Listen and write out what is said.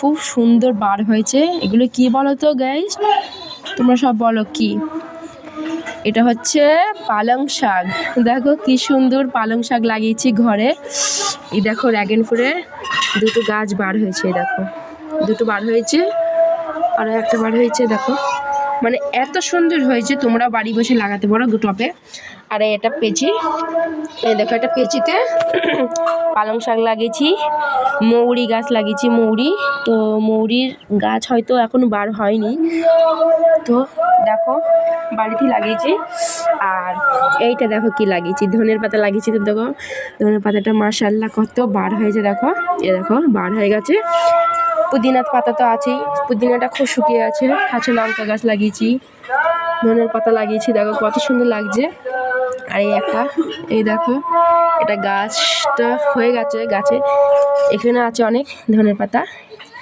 খুব সুন্দর বার হয়েছে। এগুলো কি বলো তো গাইস, তোমরা সব বলো কি? এটা হচ্ছে পালং শাক। দেখো কি সুন্দর পালং শাক লাগিয়েছি ঘরে। এই দেখো ড্রাগন ফ্রুটের দুটো গাছ বার হয়েছে, দেখো দুটো বার হয়েছে আর একটা বার হয়েছে। দেখো মানে এত সুন্দর হয়েছে, তোমরা বাড়ি বসে লাগাতে পারো টবে। আর এটা পেঁচি, এই দেখো এটা পেঁচিতে পালং শাক লাগিয়েছি। মৌরি গাছ লাগিয়েছি, মৌরি। তো মৌরির গাছ হয়তো এখনো বার হয়নি, তো দেখো বাড়িতেই লাগিয়েছি। আর এইটা দেখো কি লাগিয়েছি, ধনের পাতা লাগিয়েছি। তো দেখো ধনের পাতাটা মাশাআল্লাহ কত বার হয়েছে, দেখো এ দেখো বার হয়ে গেছে। পুদিনার পাতা তো আছেই, পুদিনাটা খুব শুকিয়ে আছে। কাঁচা লঙ্কা গাছ লাগিয়েছি, ধনের পাতা লাগিয়েছি, দেখো কত সুন্দর লাগছে। আর এই দেখো এটা গাছটা হয়ে গেছে, গাছে এখানে আছে অনেক ধনের পাতা।